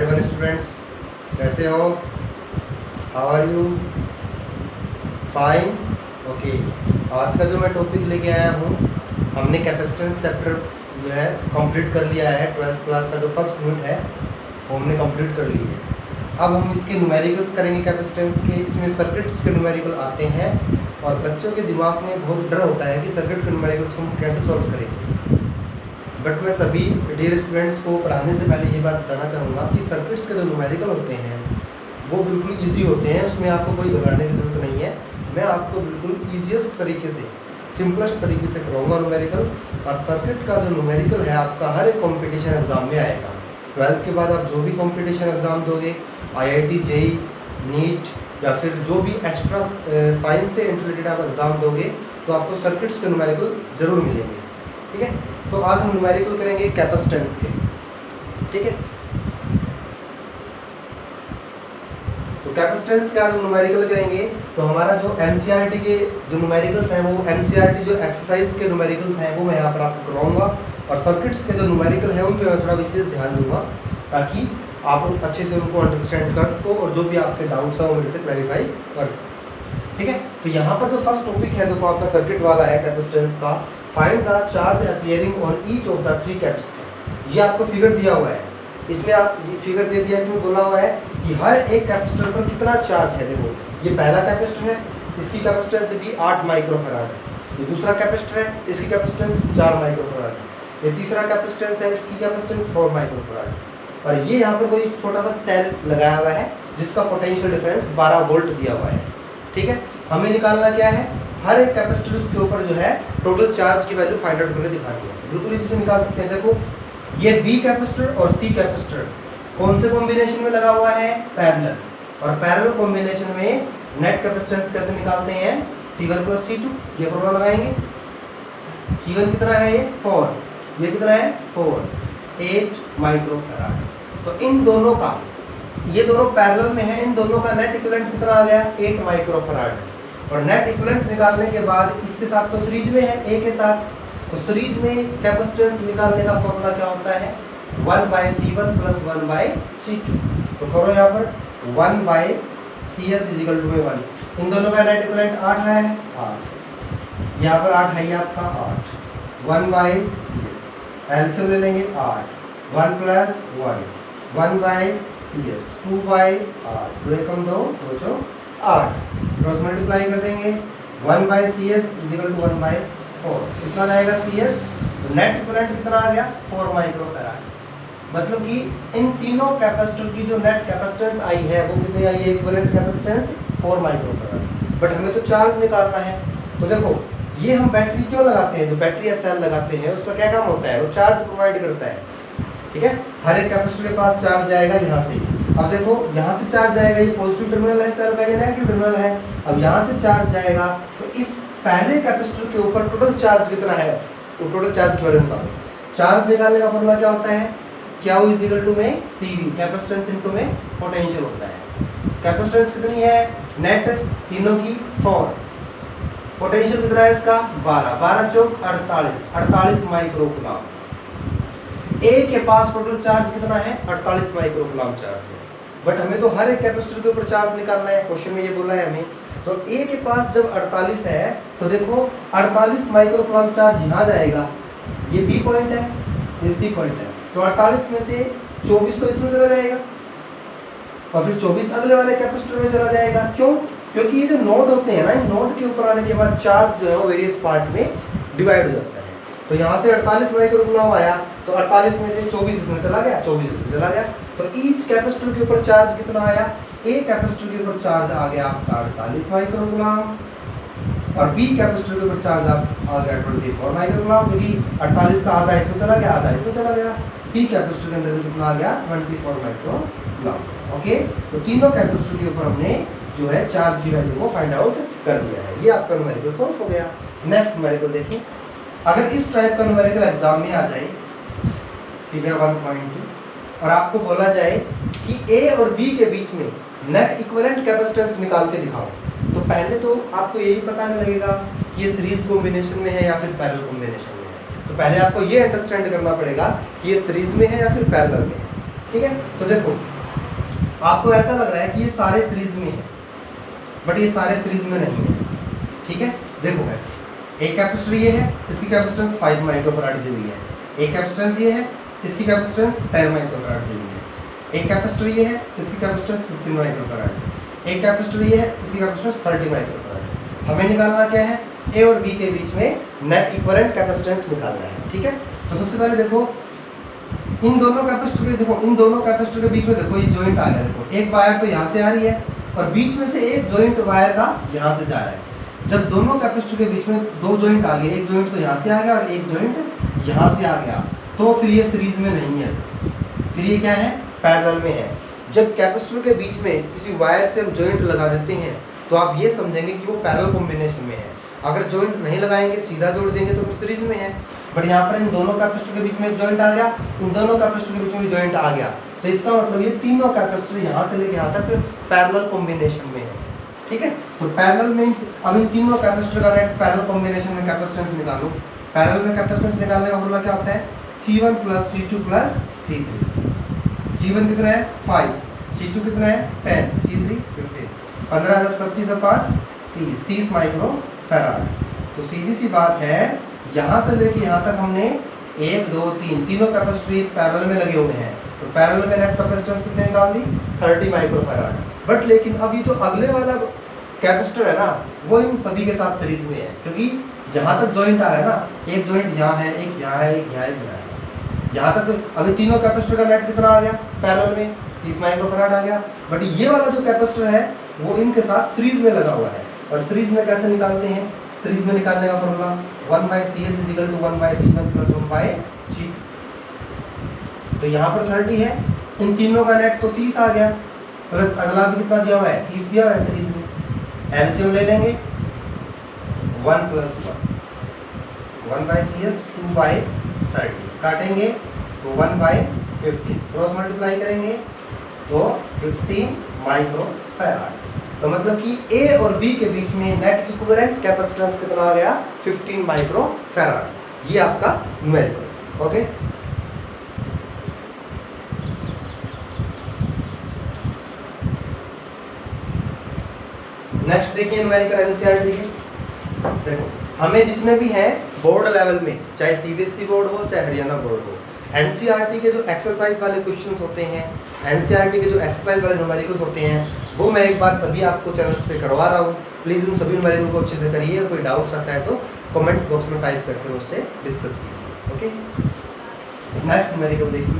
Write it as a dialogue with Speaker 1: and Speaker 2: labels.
Speaker 1: Everyone students, कैसे हो? How are you? Fine. Okay, आज का जो मैं टॉपिक लेके आया हूँ, हमने कैपेसिटेंस चैप्टर जो है कंप्लीट कर लिया है। 12th क्लास का जो फर्स्ट यूनिट है वो हमने कंप्लीट कर ली है। अब हम इसके न्यूमेरिकल्स करेंगे कैपेसिटेंस के। इसमें सर्किट्स के न्यूमेरिकल आते हैं और बच्चों के दिमाग में बहुत डर होता है कि सर्किट के न्यूमेरिकल्स को हम कैसे सॉल्व करेंगे। बट मैं सभी डियर स्टूडेंट्स को पढ़ाने से पहले ये बात बताना चाहूँगा कि सर्किट्स के जो न्यूमेरिकल होते हैं वो बिल्कुल ईजी होते हैं, उसमें आपको कोई घबराने की ज़रूरत नहीं है। मैं आपको बिल्कुल ईजीएस्ट तरीके से, सिंपलेस्ट तरीके से कराऊंगा न्यूमेरिकल। और सर्किट का जो न्यूमेरिकल है आपका हर एक कॉम्पिटिशन एग्जाम में आएगा। 12th के बाद आप जो भी कॉम्पिटिशन एग्जाम दोगे, IIT, JEE, नीट या फिर जो भी एक्स्ट्रा साइंस से रिलेटेड आप एग्ज़ाम दोगे तो आपको सर्किट्स के न्यूमेरिकल ज़रूर मिलेंगे। ठीक है, तो आज हम न्यूमेरिकल करेंगे कैपेसिटेंस के। ठीक है, तो कैपेसिटेंस का जो न्यूमेरिकल करेंगे तो हमारा जो NCERT के जो न्यूमेरिकल्स हैं वो NCERT जो एक्सरसाइज के न्यूमेरिकल्स हैं वो मैं यहाँ पर आपको करवाऊंगा। और सर्किट्स के जो न्यूमेरिकल हैं उन पर मैं थोड़ा विशेष ध्यान दूंगा ताकि आप अच्छे से उनको अंडरस्टैंड कर सको और जो भी आपके डाउट्स हैं वो मेरे से क्लैरिफाई कर सको। ठीक है, तो यहाँ पर जो फर्स्ट टॉपिक है देखो आपका सर्किट वाला है कैपेसिटेंस का। Find the charge appearing on each of the 3 capacitor. ये आपको फिगर दिया हुआ है, इसमें आप ये फिगर दे दिया, इसमें बोला हुआ है कि हर एक कैपेसिटर पर कितना चार्ज है। देखो ये पहला कैपेसिटर है, इसकी कैपेसिटेंस दी 8 माइक्रोफैराड है। ये दूसरा कैपेसिटर है, इसकी कैपेसिटेंस 4 माइक्रोफैराड है। ये तीसरा कैपेसिटेंस है, इसकी कैपेसिटेंस 4 माइक्रोफैराड है। और ये यहाँ पर कोई छोटा सा सेल लगाया हुआ है जिसका पोटेंशियल डिफरेंस 12 वोल्ट दिया हुआ है। ठीक है, हमें निकालना क्या है, हर एक कैपेसिटर के ऊपर जो है टोटल चार्ज की वैल्यू फाइंड आउट करके दिखानी है। बिल्कुल इसी से निकाल सकते हैं। देखो ये B कैपेसिटर और C कैपेसिटर कौन से कॉम्बिनेशन में लगा हुआ है, पैरेलल। और पैरेलल कॉम्बिनेशन में नेट कैपेसिटेंस कैसे निकालते हैं, C1 + C2। ये फॉर्मूला लगाएंगे। C1 कितना है, ये 4, ये कितना है 4, 8 माइक्रोफैराड। तो इन दोनों का, ये दोनों पैरेलल में है, इन दोनों का नेट इक्विवेलेंट कितना आ गया, 8 माइक्रोफैराड। और नेट इक्विवेलेंट निकालने के बाद इसके साथ तो सीरीज में है A के साथ, तो सीरीज में कैपेसिटेंस निकालने का फॉर्मूला क्या होता है, 1/C1 + 1/C2। तो करो यहाँ पर 1/CS = 1। इन दोनों का नेट इक्विवेलेंट 8 है, 8 यहाँ पर 8 है, ये आपका 8, 1/CS एलसीएम ले लेंगे 8, 1 + 1, 1/CS 2/8, 2 एकम 2, 2 चौक 8, क्रॉस मल्टीप्लाई कर देंगे 1/CS = 1/4। कितना जाएगा CS, तो नेट इक्विवेलेंट कितना आ गया, 4 माइक्रोफैराड। मतलब कि इन तीनों कैपेसिटर की जो नेट कैपेसिटेंस आई है वो कितनी आई है, इक्विवेलेंट कैपेसिटेंस 4 माइक्रोफैराड। बट हमें तो चार्ज निकालना है। तो देखो ये हम बैटरी क्यों लगाते हैं, जो बैटरी या सेल लगाते हैं उसका क्या काम होता है, वो चार्ज प्रोवाइड करता है। ठीक है, हर एक कैपेसिटर के पास चार्ज जाएगा यहाँ से। अब देखो यहाँ से चार्ज जाएगा, ये पॉजिटिव टर्मिनल है सेल का, ये नेगेटिव टर्मिनल है। अब यहाँ से चार्ज जाएगा तो इस पहले कैपेसिटर के ऊपर टोटल चार्ज कितना है, तो टोटल चार्ज के बारे में चार्ज निकालने का फॉर्मूला क्या होता है, Q = में CV, कैपेसिटेंस इनटू में पोटेंशियल होता है। कैपेसिटेंस कितनी है, नेट तीनों की 4, पोटेंशियल कितना है इसका 12, 12 चौक 48, 48 माइक्रोकूलम। A के पास टोटल चार्ज कितना है, 48 माइक्रोकूलम चार्ज है। बट हमें तो हर एक कैपेसिटर के ऊपर चार्ज निकालना है, क्वेश्चन में ये बोला है हमें। तो A के पास जब 48 है तो देखो 48 माइक्रोकूलम चार्ज यहाँ जाएगा, ये B पॉइंट है, ये C पॉइंट है। तो 48 में से 24 तो इसमें चला जाएगा और फिर 24 अगले वाले कैपेसिटर में चला जाएगा। क्यों, क्योंकि ये जो नोड होते हैं ना, इन नोड के ऊपर आने के बाद चार्ज जो है वो वेरियस पार्ट में डिवाइड हो जाता है। तो यहाँ से 48 माइक्रोकूलम आया तो 48 में से 24 इसमें चला गया, 24 इसमें चला गया। तो ईच कैपेसिटर के ऊपर चार्ज कितना आया, A कैपेसिटर के ऊपर चार्ज आ गया आपका 48 माइक्रोकूलम और B कैपेसिटर के ऊपर चार्ज आ गया 24 माइक्रोकूलम, क्योंकि 48 का आधा इसमें चला गया, आधा इसमें चला गया। C कैपेसिटर के अंदर कितना आ गया, 24 माइक्रोकूलम। ओके, तो तीनों कैपेसिटर के ऊपर हमने जो है चार्ज की वैल्यू को फाइंड आउट कर दिया है। ये आपका न्यूमेरिकल सॉल्व हो गया। नेक्स्ट न्यूमेरिकल देखिए, अगर इस टाइप का न्यूमेरिकल एग्जाम में आ जाए, फिगर 1.2, और आपको बोला जाए कि A और B के बीच में नेट इक्विवेलेंट कैपेसिटेंस निकाल के दिखाओ, तो पहले तो आपको यही पता नहीं लगेगा कि ये सीरीज कॉम्बिनेशन में है या फिर पैरेलल कॉम्बिनेशन में है। तो पहले आपको ये अंडरस्टैंड करना पड़ेगा कि ये सीरीज में है या फिर पैरेलल में है। ठीक है, तो देखो आपको ऐसा लग रहा है कि ये सारे सीरीज में है, बट ये सारे सीरीज में नहीं है। ठीक है, देखो कैसे, एक कैपेसिटर ये है, इसकी कैपेसिटेंस 5 माइक्रोफैराड दी हुई है। एक कैपेसिटेंस ये है, इसकी कैपेसिटेंस 10 माइक्रोफैराड दी हुई है। एक कैपेसिटर ये है, इसकी कैपेसिटेंस 15 माइक्रोफैराड। एक कैपेसिटर ये है, इसकी कैपेसिटेंस 30 माइक्रोफैराड। हमें निकालना क्या है, ए और बी के बीच में नेट इक्विवेलेंट कैपेसिटेंस निकालना है। ठीक है, तो सबसे पहले देखो इन दोनों कैपेसिटर के, देखो इन दोनों कैपेसिटर के बीच में देखो ये जॉइंट आ गया। देखो एक वायर तो यहाँ से आ रही है और बीच में से एक जॉइंट वायर का यहाँ से जा रहा है। जब दोनों कैपेसिटर के बीच में दो जॉइंट आ गए, एक जॉइंट तो यहाँ से आ गया और एक जॉइंट यहाँ से आ गया, तो फिर ये सीरीज में नहीं है, फिर ये क्या है, पैरेलल में है। जब कैपेसिटर के बीच में किसी वायर से हम जॉइंट लगा देते हैं तो आप ये समझेंगे कि वो पैरेलल कॉम्बिनेशन में है। अगर जॉइंट नहीं लगाएंगे, सीधा जोड़ देंगे तो फिर सीरीज में है। बट यहाँ पर इन दोनों कैपेसिटर के बीच में एक जॉइंट आ गया, इन दोनों कैपेसिटर के बीच में भी जॉइंट आ गया, तो इसका मतलब ये तीनों कैपेसिटर यहाँ से लेके यहाँ तक पैरेलल कॉम्बिनेशन में है। ठीक है, तो पैरेलल में अब इन तीनों कैपेसिटर का नेट पैरेलल कॉम्बिनेशन में कैपेसिटेंस निकालो। पैरेलल में कैपेसिटेंस निकालने का फॉर्मूला क्या होता है, C1 + C2 + C3। C1 कितना है 5, C2 कितना है 10, C3 15। 15 10 25 और 5 30 माइक्रोफैराड। तो सीधी सी बात है, यहाँ से लेके यहाँ तक हमने 1 2 3 तीनों कैपेसिटर पैरेलल में लगे हुए हैं, तो पैरेलल में नेट कैपेसिटेंस कितने निकाल दी, 30 माइक्रोफैराड। बट लेकिन अब ये जो अगले वाला कैपेसिटर है ना, वो इन सभी के साथ सीरीज में है, क्योंकि यहाँ तक जॉइंट आ रहा है ना, एक जॉइंट यहाँ है, एक यहाँ है, एक यहाँ है, यहाँ है। यहाँ तक अभी तीनों कैपेसिटर का नेट कितना आ गया पैरेलल में, 30 माइक्रोफैराड आ गया। बट ये वाला जो कैपेसिटर है वो इनके साथ सीरीज में लगा हुआ है। और सीरीज में कैसे निकालते हैं, सीरीज में निकालने का फॉर्मूला 1/CS = 1/C1 + 1/C2। तो यहाँ पर 30 है, इन तीनों का नेट तो 30 आ गया, प्लस अगला भी कितना दिया हुआ है, 30 दिया हुआ है सीरीज में। एलसीएम ले लेंगे, 1 + 1 1/CS 2/30 काटेंगे तो 1/15, क्रॉस मल्टीप्लाई करेंगे तो 15 माइक्रोफैराड। तो मतलब कि ए और बी के बीच में नेट इक्विवेलेंट कैपेसिटेंस कितना आ गया, 15 माइक्रोफैराड। ये आपका न्यूमेरिकल। ओके, नेक्स्ट देखिए न्यूमेरिकल एनसीईआरटी के। देखो हमें जितने भी हैं बोर्ड लेवल में, चाहे सीबीएसई बोर्ड हो चाहे हरियाणा बोर्ड हो, एनसीईआरटी के जो एक्सरसाइज वाले क्वेश्चंस होते हैं, एनसीईआरटी के जो एक्सरसाइज वाले न्यूमेरिकल्स होते हैं, वो मैं एक बार सभी आपको चैनल्स पे करवा रहा हूँ। प्लीज़ उन सभी न्यूमेरिकल को अच्छे से करिए, कोई डाउट्स आता है तो कमेंट बॉक्स में टाइप करके उससे डिस्कस कीजिए। ओके, नेक्स्ट न्यूमेरिकल देखिए।